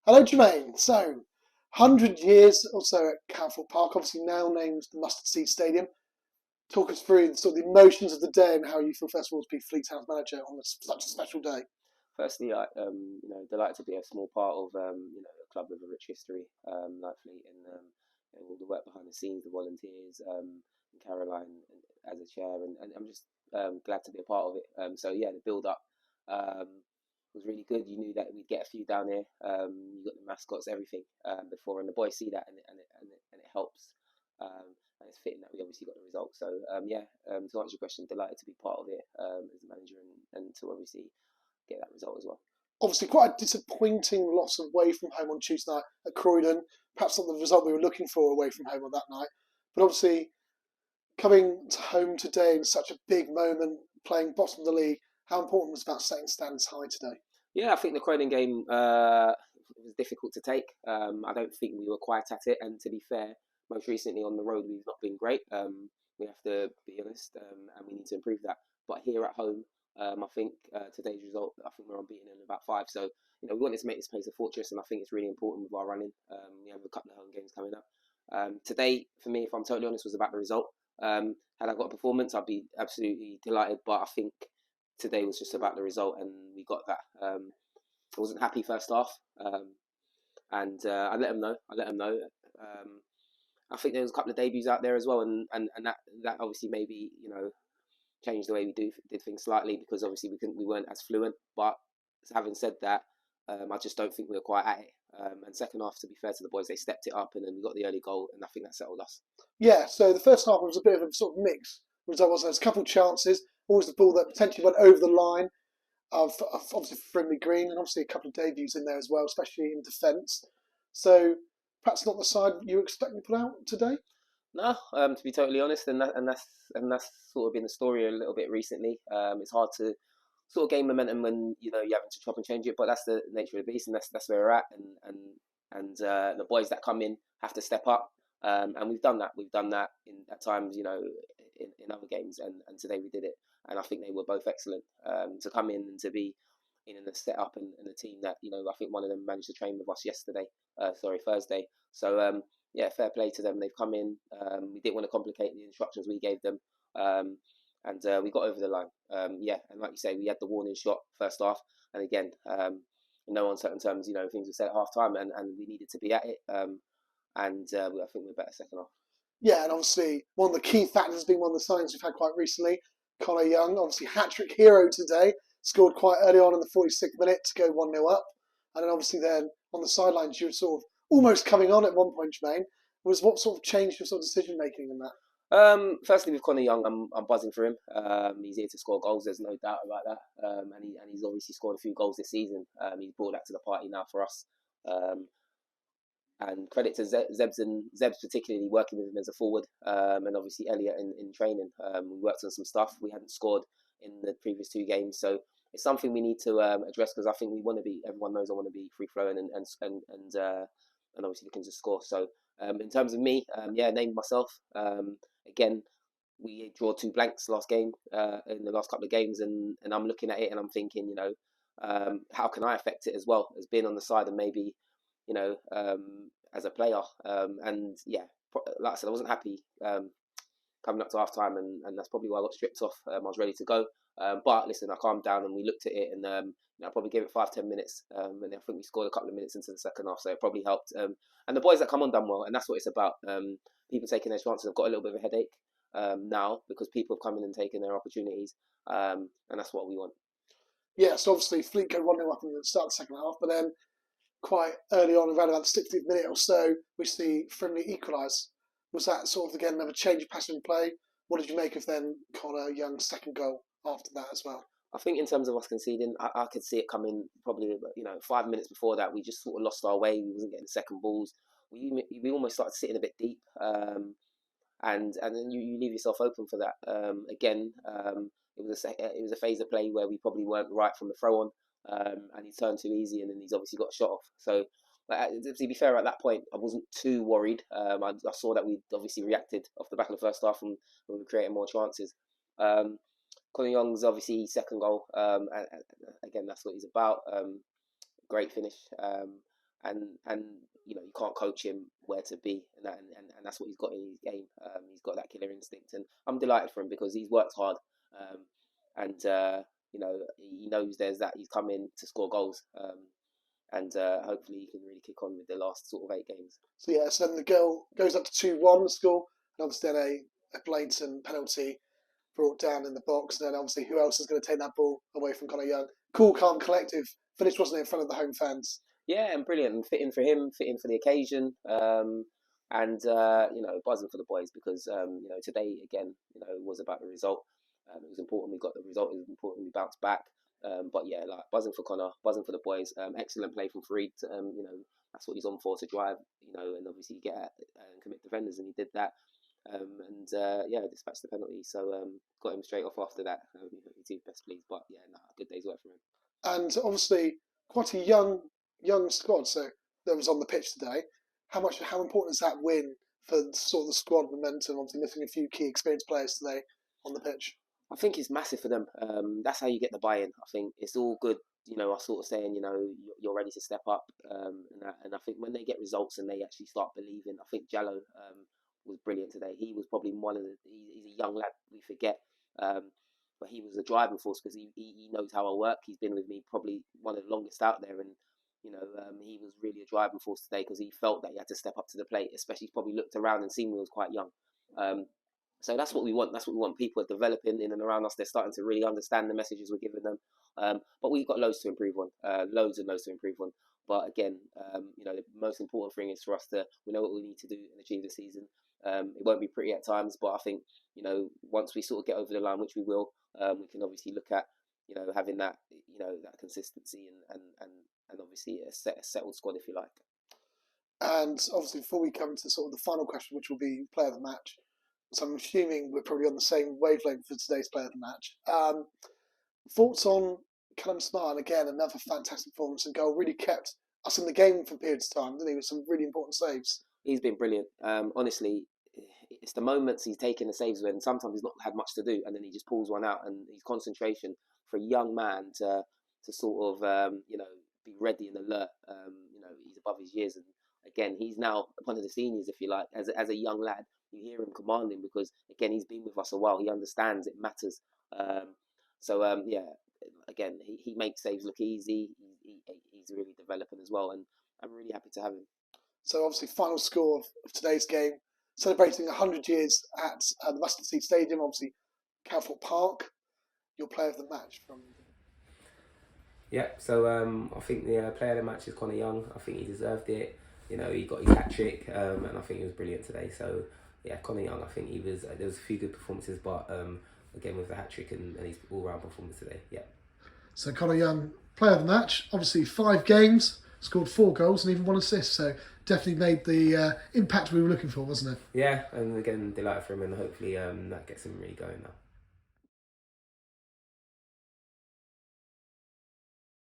Hello, Jermaine. So, 100 years or so at Calthorpe Park, obviously now named the Mustard Seed Stadium. Talk us through the emotions of the day and how you feel first of all to be Fleet Town's manager on such a special day. Firstly, delighted to be a small part of a club with a rich history like Fleet and all the work behind the scenes, the volunteers, and Caroline as a chair, and I'm just glad to be a part of it. So yeah, the build up um, was really good. You knew that we'd get a few down here. You got the mascots, everything before, and the boys see that, and it helps. And it's fitting that we obviously got the result. So to answer your question, delighted to be part of it as a manager and to obviously get that result as well. Obviously, quite a disappointing loss away from home on Tuesday night at Croydon. Perhaps not the result we were looking for away from home on that night. But obviously, coming to home today in such a big moment, playing bottom of the league, how important was that setting standards high today? Yeah, I think the Croydon game was difficult to take. I don't think we were quite at it, and to be fair, most recently on the road we've not been great. We have to be honest, and we need to improve that. But here at home, I think today's result, I think we're unbeaten in about five. So we wanted to make this place a fortress, and I think it's really important with our running. We have a couple of home games coming up. Today, for me, if I'm totally honest, was about the result. Had I got a performance, I'd be absolutely delighted. But I think today was just about the result, and we got that. I wasn't happy first half, and I let them know. I think there was a couple of debuts out there as well, and that obviously maybe changed the way we did things slightly because obviously we weren't as fluent. But having said that, I just don't think we were quite at it. And second half, to be fair to the boys, they stepped it up, and then we got the early goal, and I think that settled us. Yeah, so the first half was a bit of a sort of mix result. Was There's a couple of chances, always the ball that potentially went over the line of obviously Frimley Green, and obviously a couple of debuts in there as well, especially in defence. So perhaps not the side you were expecting to put out today. No, to be totally honest, and that's sort of been the story a little bit recently. It's hard to sort of gain momentum when you're having to chop and change it, but that's the nature of the beast, and that's where we're at. And the boys that come in have to step up, and we've done that. We've done that at times, in other games, and today we did it. And I think they were both excellent to come in and to be in the setup and the team that I think one of them managed to train with us yesterday, Thursday. So yeah, fair play to them. They've come in. We didn't want to complicate the instructions we gave them, and we got over the line. Yeah, and like you say, we had the warning shot first half, and again, in no uncertain terms, things were said at half time, and we needed to be at it. And I think we're better second half. Yeah, and obviously one of the key factors has been one of the signings we've had quite recently. Connor Young, obviously hat-trick hero today, scored quite early on in the 46th minute to go 1-0 up. And then obviously then on the sidelines, you were sort of almost coming on at one point, Jermaine. Was what sort of changed your sort of decision making in that? Firstly, with Connor Young, I'm buzzing for him. He's here to score goals. There's no doubt about that. And he's obviously scored a few goals this season. He's brought that to the party now for us. Um, and credit to Zeb's particularly working with him as a forward, and obviously Elliot in training. We worked on some stuff. We hadn't scored in the previous two games, so it's something we need to address because I think we want to be. Everyone knows I want to be free flowing and obviously looking to score. So in terms of me, yeah, named myself. Again, we draw two blanks last game in the last couple of games, and I'm looking at it and I'm thinking, how can I affect it as well as being on the side and maybe as a player. And yeah, like I said, I wasn't happy coming up to half time, and that's probably why I got stripped off. I was ready to go. But listen, I calmed down and we looked at it, and I probably gave it 5-10 minutes, and I think we scored a couple of minutes into the second half, so it probably helped. And the boys that come on done well, and that's what it's about. People taking their chances. I've got a little bit of a headache now because people have come in and taken their opportunities, and that's what we want. Yeah, so obviously Fleet go 1-0 up in the start of the second half, but then quite early on, around about the 60th minute or so, we see Frimley equalise. Was that sort of again another change of pattern in play? What did you make of then Connor Young's second goal after that as well? I think in terms of us conceding, I could see it coming probably 5 minutes before that. We just sort of lost our way. We wasn't getting the second balls. We almost started sitting a bit deep, and then you leave yourself open for that. Again, it was a phase of play where we probably weren't right from the throw on, and he turned too easy, and then he's obviously got a shot off. So, to be fair, at that point, I wasn't too worried. I saw that we obviously reacted off the back of the first half, and we were creating more chances. Um, Colin Young's obviously second goal. Again, that's what he's about. Great finish. and you know, you can't coach him where to be, and that's what he's got in his game. He's got that killer instinct, and I'm delighted for him because he's worked hard, and you know, he knows there's that he's come in to score goals, and hopefully he can really kick on with the last sort of 8 games. So yeah, so then the goal goes up to 2-1 the score, and obviously then a blatant penalty brought down in the box, and then obviously who else is going to take that ball away from Connor Young? Cool, calm, collective finish, wasn't it, in front of the home fans? Yeah, and brilliant, and fitting for him, fitting for the occasion, and you know, buzzing for the boys because you know, today again, you know, it was about the result. It was important we got the result. It was important we bounced back. But yeah, like buzzing for Connor, buzzing for the boys. Excellent play from Farid. You know, that's what he's on for, to drive. You know, and obviously get at and commit defenders, and he did that. And yeah, dispatched the penalty. So got him straight off after that. He's best pleased. But yeah, nah, good day's work for him. And obviously quite a young squad. So that was on the pitch today. How important is that win for sort of the squad momentum? Obviously missing a few key experienced players today on the pitch. I think it's massive for them. That's how you get the buy-in. I think it's all good. You know, I sort of saying, you know, you're ready to step up, and I think when they get results and they actually start believing, I think Jallo was brilliant today. He was probably he's a young lad, we forget, but he was a driving force because he knows how I work. He's been with me probably one of the longest out there, and you know, he was really a driving force today because he felt that he had to step up to the plate. Especially, he's probably looked around and seen me was quite young. So that's what we want. That's what we want. People are developing in and around us. They're starting to really understand the messages we're giving them. But we've got loads to improve on. Loads to improve on. But again, you know, the most important thing is for us we know what we need to do and achieve the season. It won't be pretty at times, but I think, you know, once we sort of get over the line, which we will, we can obviously look at, you know, having that, you know, that consistency and obviously a settled squad, if you like. And obviously, before we come to sort of the final question, which will be player of the match, so I'm assuming we're probably on the same wavelength for today's player of the match. Thoughts on Callum Smart? And again, another fantastic performance and goal. Really kept us in the game for periods of time, didn't he? With some really important saves. He's been brilliant. Honestly, it's the moments he's taken the saves when sometimes he's not had much to do, and then he just pulls one out. And his concentration for a young man to sort of you know, be ready and alert. You know, he's above his years, and again, he's now one of the seniors, if you like, as a young lad. You hear him commanding because, again, he's been with us a while. He understands it matters. So yeah, again, he makes saves look easy. He's really developing as well, and I'm really happy to have him. So obviously, final score of today's game, celebrating 100 years at the Mustard Seed Stadium. Obviously, Calthorpe Park. Your player of the match from. Yeah, so I think the player of the match is Connor Young. I think he deserved it. You know, he got his hat trick, and I think he was brilliant today. So yeah, Connor Young, I think he was. There was a few good performances, but again with the hat trick and his all-round performance today, yeah. So Connor Young, player of the match. Obviously 5 games, scored 4 goals and even 1 assist. So definitely made the impact we were looking for, wasn't it? Yeah, and again delighted for him, and hopefully that gets him really going now.